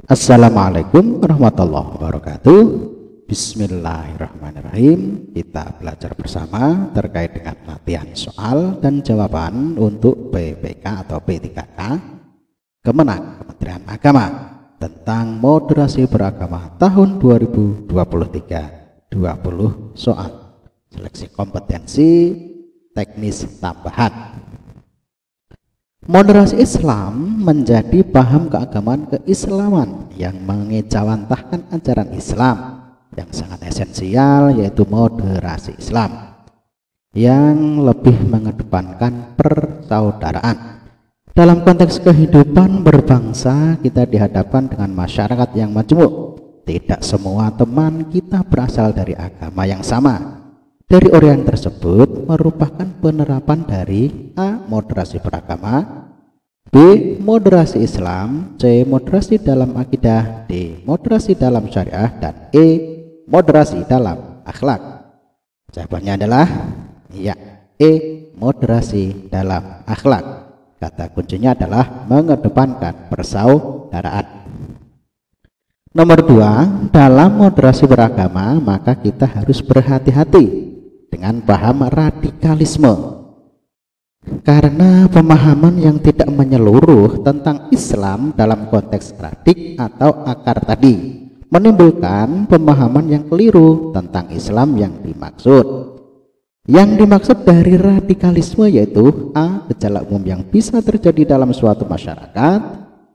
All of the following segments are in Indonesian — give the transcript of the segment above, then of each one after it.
Assalamualaikum warahmatullahi wabarakatuh. Bismillahirrahmanirrahim. Kita belajar bersama terkait dengan latihan soal dan jawaban untuk PPK atau P3K Kemenang Kementerian Agama tentang moderasi beragama tahun 2023. 20 soal seleksi kompetensi teknis tambahan. Moderasi Islam menjadi paham keagamaan keislaman yang mengejawantahkan ajaran Islam yang sangat esensial, yaitu moderasi Islam yang lebih mengedepankan persaudaraan. Dalam konteks kehidupan berbangsa, kita dihadapkan dengan masyarakat yang majemuk. Tidak semua teman kita berasal dari agama yang sama. Dari orientasi tersebut merupakan penerapan dari A. Moderasi beragama, B. Moderasi Islam, C. Moderasi dalam akidah, D. Moderasi dalam syariah, dan E. Moderasi dalam akhlak. Jawabannya adalah ya, E. Moderasi dalam akhlak. Kata kuncinya adalah mengedepankan persaudaraan. Nomor 2, dalam moderasi beragama maka kita harus berhati-hati dengan paham radikalisme, karena pemahaman yang tidak menyeluruh tentang Islam dalam konteks radik atau akar tadi menimbulkan pemahaman yang keliru tentang Islam yang dimaksud. Yang dimaksud dari radikalisme yaitu A. Gejala umum yang bisa terjadi dalam suatu masyarakat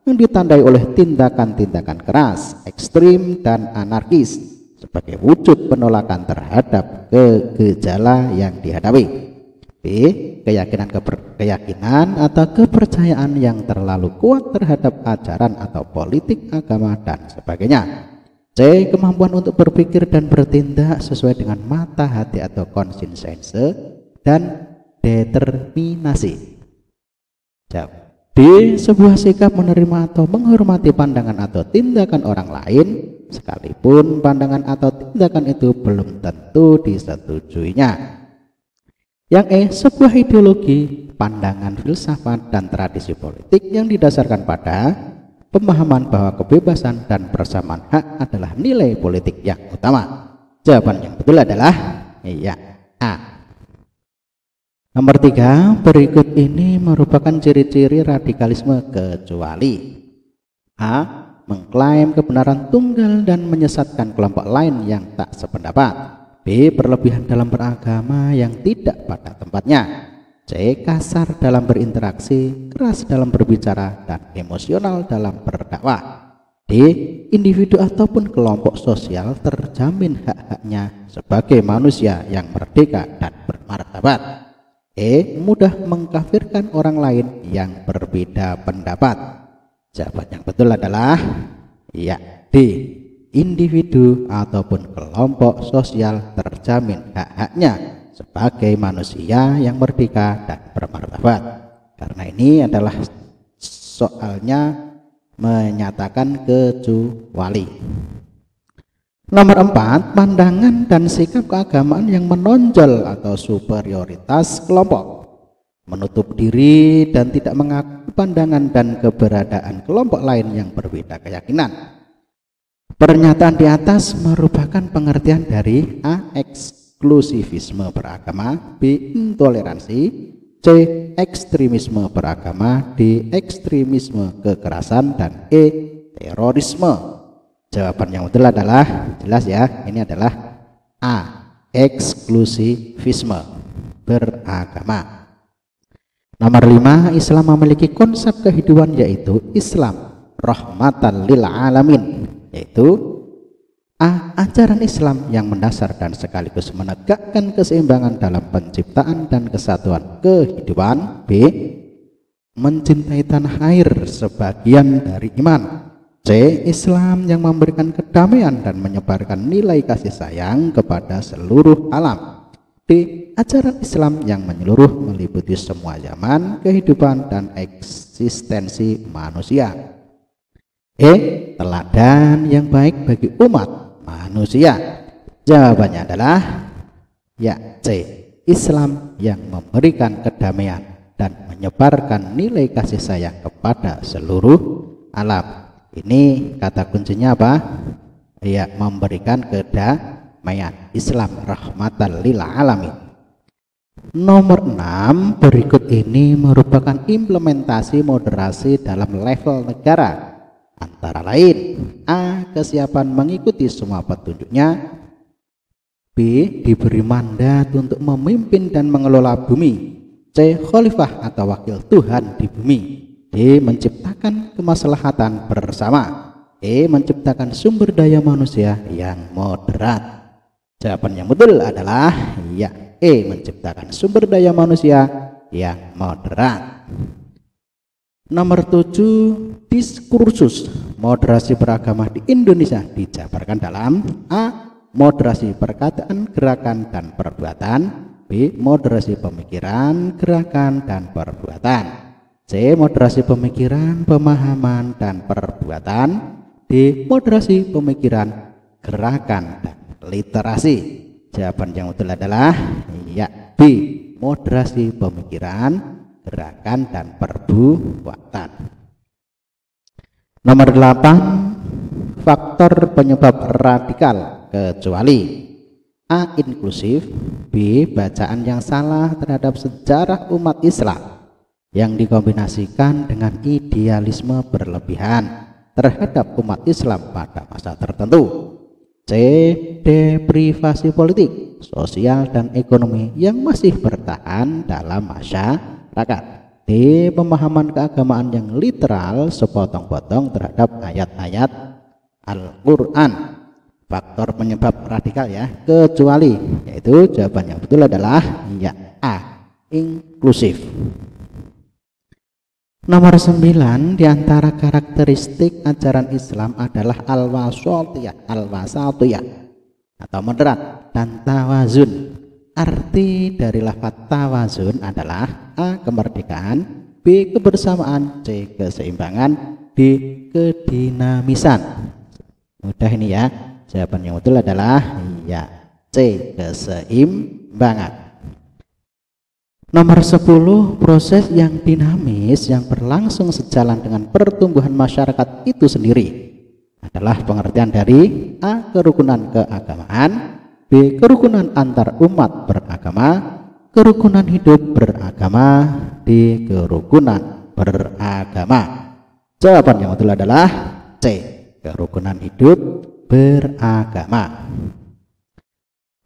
yang ditandai oleh tindakan-tindakan keras, ekstrim, dan anarkis sebagai wujud penolakan terhadap gejala yang dihadapi. B. Keyakinan atau kepercayaan yang terlalu kuat terhadap ajaran atau politik agama dan sebagainya. C. Kemampuan untuk berpikir dan bertindak sesuai dengan mata hati atau konsistensi dan determinasi. Jawab. D. Sebuah sikap menerima atau menghormati pandangan atau tindakan orang lain sekalipun pandangan atau tindakan itu belum tentu disetujuinya. Yang E. Sebuah ideologi, pandangan, filsafat, dan tradisi politik yang didasarkan pada pemahaman bahwa kebebasan dan persamaan hak adalah nilai politik yang utama. Jawaban yang betul adalah iya, A. Nomor 3, berikut ini merupakan ciri-ciri radikalisme kecuali A. Mengklaim kebenaran tunggal dan menyesatkan kelompok lain yang tak sependapat. B. Berlebihan dalam beragama yang tidak pada tempatnya. C. Kasar dalam berinteraksi, keras dalam berbicara, dan emosional dalam berdakwah. D. Individu ataupun kelompok sosial terjamin hak-haknya sebagai manusia yang merdeka dan bermartabat. E. Mudah mengkafirkan orang lain yang berbeda pendapat. Jawaban yang betul adalah ya, D. Individu ataupun kelompok sosial terjamin hak-haknya sebagai manusia yang merdeka dan bermartabat. Karena ini adalah soalnya menyatakan kecuali. Nomor 4, pandangan dan sikap keagamaan yang menonjol atau superioritas kelompok, menutup diri dan tidak mengakui pandangan dan keberadaan kelompok lain yang berbeda keyakinan. Pernyataan di atas merupakan pengertian dari A. Eksklusivisme beragama, B. Intoleransi, C. Ekstremisme beragama, D. Ekstremisme kekerasan, dan E. Terorisme. Jawaban yang betul adalah jelas ya, ini adalah A. Eksklusivisme beragama. Nomor 5, Islam memiliki konsep kehidupan yaitu Islam rahmatan lil alamin, yaitu A. Ajaran Islam yang mendasar dan sekaligus menegakkan keseimbangan dalam penciptaan dan kesatuan kehidupan. B. Mencintai tanah air sebagian dari iman. C. Islam yang memberikan kedamaian dan menyebarkan nilai kasih sayang kepada seluruh alam. D. Ajaran Islam yang menyeluruh meliputi semua zaman, kehidupan, dan eksistensi manusia. E. Teladan yang baik bagi umat manusia. Jawabannya adalah ya, C. Islam yang memberikan kedamaian dan menyebarkan nilai kasih sayang kepada seluruh alam. Ini kata kuncinya apa? Ya, memberikan kedamaian. Islam rahmatan lil alamin. Nomor 6, berikut ini merupakan implementasi moderasi dalam level negara. Antara lain, A. Kesiapan mengikuti semua petunjuknya. B. Diberi mandat untuk memimpin dan mengelola bumi. C. Khalifah atau wakil Tuhan di bumi. D. Menciptakan kemaslahatan bersama. E. Menciptakan sumber daya manusia yang moderat. Jawaban yang betul adalah ya, E. Menciptakan sumber daya manusia yang moderat. Nomor 7, diskursus moderasi beragama di Indonesia dijabarkan dalam A. Moderasi perkataan, gerakan, dan perbuatan. B. Moderasi pemikiran, gerakan, dan perbuatan. C. Moderasi pemikiran, pemahaman, dan perbuatan. D. Moderasi pemikiran, gerakan, dan literasi. Jawaban yang betul adalah ya, B. Moderasi pemikiran, gerakan, dan perbuatan. Nomor 8, faktor penyebab radikal kecuali A. Inklusif. B. Bacaan yang salah terhadap sejarah umat Islam yang dikombinasikan dengan idealisme berlebihan terhadap umat Islam pada masa tertentu. C. Deprivasi politik, sosial, dan ekonomi yang masih bertahan dalam masyarakat. D. Pemahaman keagamaan yang literal sepotong-potong terhadap ayat-ayat Al-Quran. Faktor penyebab radikal ya, kecuali, yaitu jawaban yang betul adalah ya, A. Inklusif. Nomor 9, diantara karakteristik ajaran Islam adalah al-wasatiyah atau moderat dan tawazun. Arti dari lafaz tawazun adalah A. Kemerdekaan, B. Kebersamaan, C. Keseimbangan, D. Kedinamisan. Mudah ini ya. Jawaban yang betul adalah ya, C. Keseimbangan. Nomor 10, proses yang dinamis yang berlangsung sejalan dengan pertumbuhan masyarakat itu sendiri adalah pengertian dari A. Kerukunan keagamaan, B. Kerukunan antar umat beragama, kerukunan hidup beragama, D. Kerukunan beragama. Jawaban yang betul adalah C. Kerukunan hidup beragama.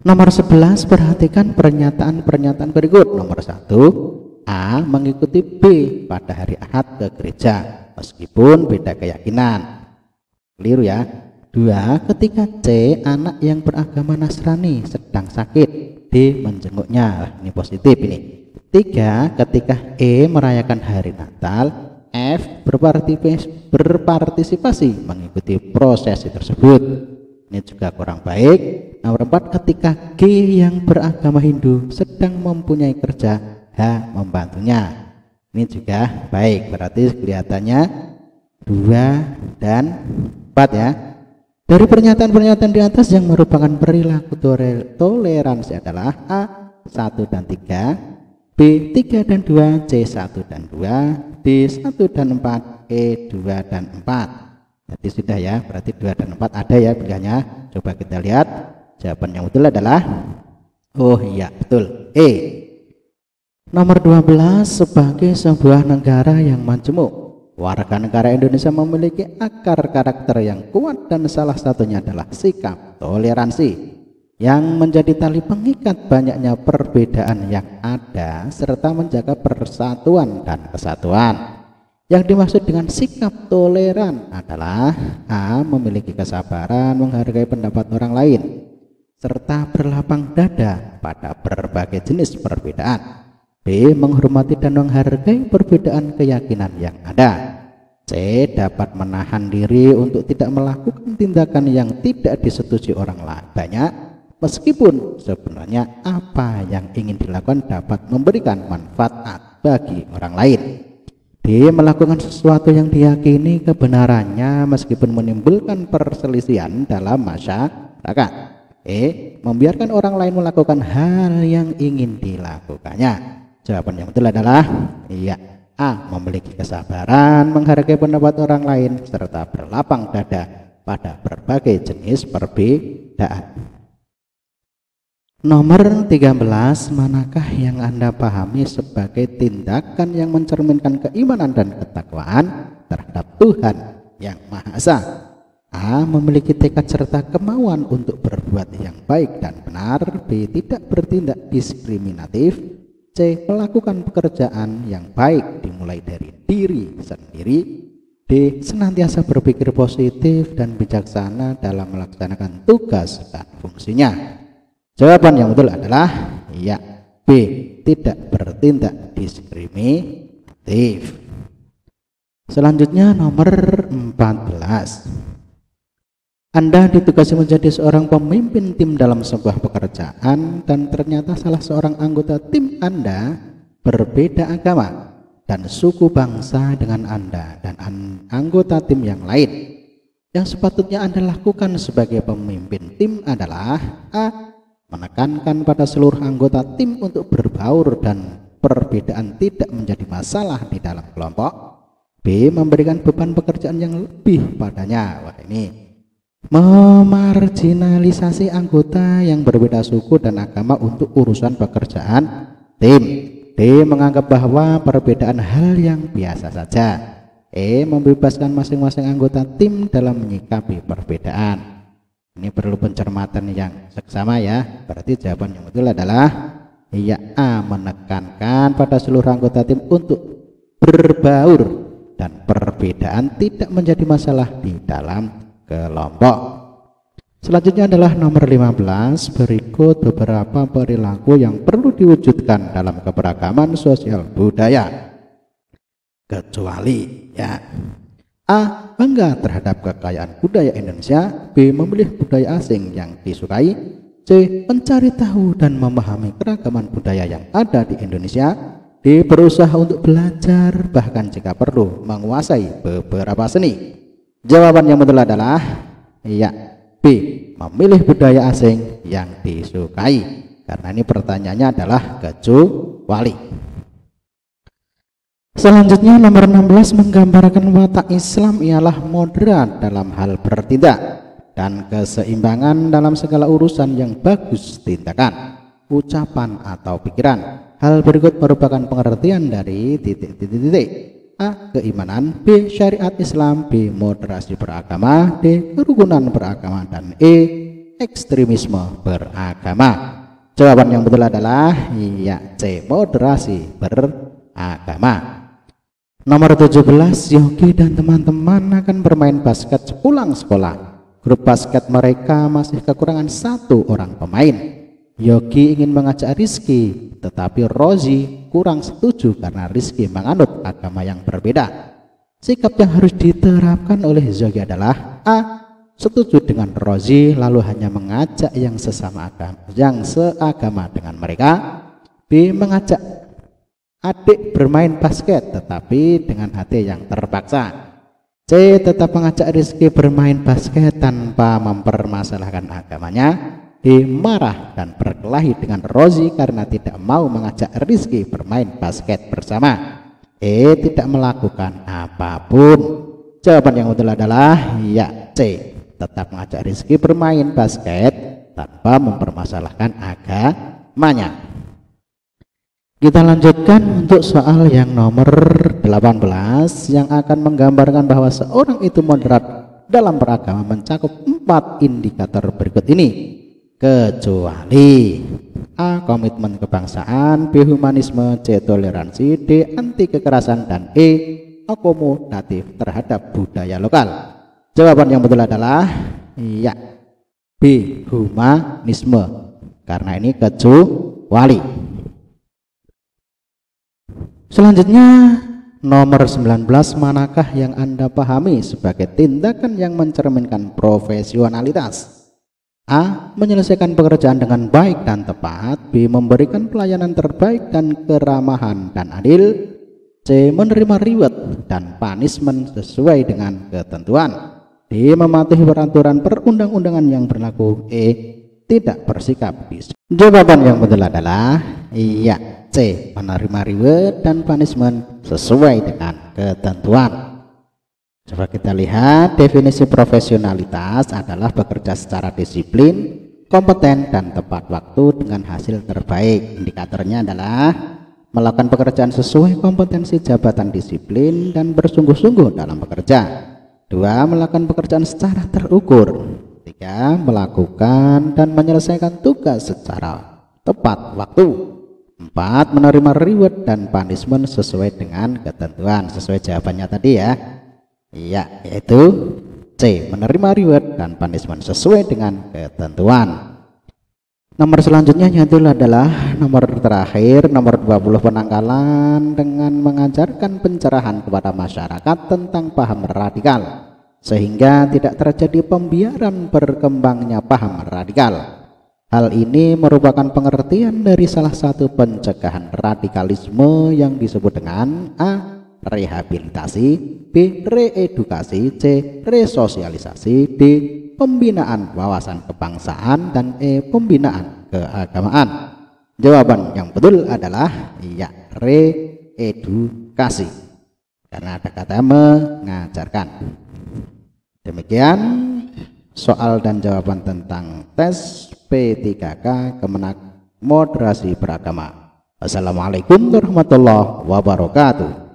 Nomor 11, perhatikan pernyataan-pernyataan berikut. Nomor 1, A. Mengikuti B pada hari Ahad ke gereja meskipun beda keyakinan. Keliru ya. 2, ketika C. Anak yang beragama Nasrani sedang sakit, D. Menjenguknya. Ini positif ini. 3, ketika E. Merayakan hari Natal, F. Berpartisipasi mengikuti prosesi tersebut. Ini juga kurang baik. Nomor 4, ketika G yang beragama Hindu sedang mempunyai kerja, H. Membantunya. Ini juga baik, berarti kelihatannya 2 dan 4 ya. Dari pernyataan-pernyataan di atas yang merupakan perilaku toleransi adalah A. 1 dan 3, B. 3 dan 2, C. 1 dan 2, D. 1 dan 4, E. 2 dan 4. Jadi sudah ya, berarti 2 dan 4 ada ya pilihannya. Coba kita lihat. Jawaban yang betul adalah oh iya, betul, E. Nomor 12, sebagai sebuah negara yang majemuk, warga negara Indonesia memiliki akar karakter yang kuat dan salah satunya adalah sikap toleransi yang menjadi tali pengikat banyaknya perbedaan yang ada serta menjaga persatuan dan kesatuan. Yang dimaksud dengan sikap toleran adalah A. Memiliki kesabaran menghargai pendapat orang lain serta berlapang dada pada berbagai jenis perbedaan. B. Menghormati dan menghargai perbedaan keyakinan yang ada. C. Dapat menahan diri untuk tidak melakukan tindakan yang tidak disetujui orang lain banyak, meskipun sebenarnya apa yang ingin dilakukan dapat memberikan manfaat bagi orang lain. D. Melakukan sesuatu yang diyakini kebenarannya meskipun menimbulkan perselisihan dalam masyarakat. E. Membiarkan orang lain melakukan hal yang ingin dilakukannya. Jawaban yang betul adalah iya, A. Memiliki kesabaran, menghargai pendapat orang lain, serta berlapang dada pada berbagai jenis perbedaan. Nomor 13, manakah yang Anda pahami sebagai tindakan yang mencerminkan keimanan dan ketakwaan terhadap Tuhan yang Maha Esa? A. Memiliki tekad serta kemauan untuk berbuat yang baik dan benar. B. Tidak bertindak diskriminatif. C. Melakukan pekerjaan yang baik dimulai dari diri sendiri. D. Senantiasa berpikir positif dan bijaksana dalam melaksanakan tugas dan fungsinya. Jawaban yang betul adalah ya, B. Tidak bertindak diskriminatif. Selanjutnya nomor 14. Anda ditugasi menjadi seorang pemimpin tim dalam sebuah pekerjaan dan ternyata salah seorang anggota tim Anda berbeda agama dan suku bangsa dengan Anda dan anggota tim yang lain. Yang sepatutnya Anda lakukan sebagai pemimpin tim adalah A. Menekankan pada seluruh anggota tim untuk berbaur dan perbedaan tidak menjadi masalah di dalam kelompok. B. Memberikan beban pekerjaan yang lebih padanya. Wah, ini memarginalisasi anggota yang berbeda suku dan agama untuk urusan pekerjaan tim. D. Menganggap bahwa perbedaan hal yang biasa saja. E. Membebaskan masing-masing anggota tim dalam menyikapi perbedaan. Ini perlu pencermatan yang seksama ya. Berarti jawaban yang betul adalah ya, A. Menekankan pada seluruh anggota tim untuk berbaur dan perbedaan tidak menjadi masalah di dalam kelompok. Selanjutnya adalah nomor 15. Berikut beberapa perilaku yang perlu diwujudkan dalam keberagaman sosial budaya. Kecuali ya. A. Bangga terhadap kekayaan budaya Indonesia. B. Memilih budaya asing yang disukai. C. Mencari tahu dan memahami keragaman budaya yang ada di Indonesia. D. Berusaha untuk belajar bahkan jika perlu menguasai beberapa seni. Jawaban yang betul adalah ya, B. Memilih budaya asing yang disukai. Karena ini pertanyaannya adalah kecuali. Selanjutnya nomor 16, menggambarkan watak Islam ialah moderat dalam hal bertindak dan keseimbangan dalam segala urusan yang bagus tindakan, ucapan atau pikiran. Hal berikut merupakan pengertian dari titik. A. Keimanan. B. Syariat Islam. B. Moderasi beragama. D. Kerukunan beragama. Dan E. Ekstremisme beragama. Jawaban yang betul adalah ya, C. Moderasi beragama. Nomor 17, Yogi dan teman-teman akan bermain basket sepulang sekolah. Grup basket mereka masih kekurangan 1 orang pemain. Yogi ingin mengajak Rizky, tetapi Rozi kurang setuju karena Rizky menganut agama yang berbeda. Sikap yang harus diterapkan oleh Yogi adalah A. Setuju dengan Rozi lalu hanya mengajak yang sesama agama, yang seagama dengan mereka. B. Mengajak adik bermain basket tetapi dengan hati yang terpaksa. C. Tetap mengajak Rizky bermain basket tanpa mempermasalahkan agamanya. D. Marah dan berkelahi dengan Rozi karena tidak mau mengajak Rizky bermain basket bersama. E. Tidak melakukan apapun. Jawaban yang betul adalah ya, C. Tetap mengajak Rizky bermain basket tanpa mempermasalahkan agamanya. Kita lanjutkan untuk soal yang nomor 18 yang akan menggambarkan bahwa seorang itu moderat dalam beragama mencakup 4 indikator berikut ini. Kecuali A. Komitmen kebangsaan. B. Humanisme. C. Toleransi. D. Anti kekerasan. Dan E. Akomodatif terhadap budaya lokal. Jawaban yang betul adalah ya, B. Humanisme. Karena ini kecuali. Selanjutnya nomor 19, manakah yang Anda pahami sebagai tindakan yang mencerminkan profesionalitas? A. Menyelesaikan pekerjaan dengan baik dan tepat. B. Memberikan pelayanan terbaik dan keramahan dan adil. C. Menerima reward dan punishment sesuai dengan ketentuan. D. Mematuhi peraturan perundang-undangan yang berlaku. E. Tidak bersikap. Jawaban yang betul adalah iya, C. C. Menerima reward dan punishment sesuai dengan ketentuan. Coba kita lihat, definisi profesionalitas adalah bekerja secara disiplin, kompeten, dan tepat waktu dengan hasil terbaik. Indikatornya adalah melakukan pekerjaan sesuai kompetensi jabatan, disiplin, dan bersungguh-sungguh dalam bekerja. 2. Melakukan pekerjaan secara terukur. 3. Melakukan dan menyelesaikan tugas secara tepat waktu. 4. Menerima reward dan punishment sesuai dengan ketentuan. Sesuai jawabannya tadi ya. Iya, yaitu C. Menerima reward dan punishment sesuai dengan ketentuan. Nomor selanjutnya yaitu adalah nomor terakhir, nomor 20, penanggalan dengan mengajarkan pencerahan kepada masyarakat tentang paham radikal sehingga tidak terjadi pembiaran berkembangnya paham radikal. Hal ini merupakan pengertian dari salah satu pencegahan radikalisme yang disebut dengan A. Rehabilitasi, B. Reedukasi, C. Resosialisasi, D. Pembinaan wawasan kebangsaan, dan E. Pembinaan keagamaan. Jawaban yang betul adalah ya, reedukasi, karena ada kata mengajarkan. Demikian soal dan jawaban tentang tes P3K Kemenak Moderasi Beragama. Assalamualaikum warahmatullahi wabarakatuh.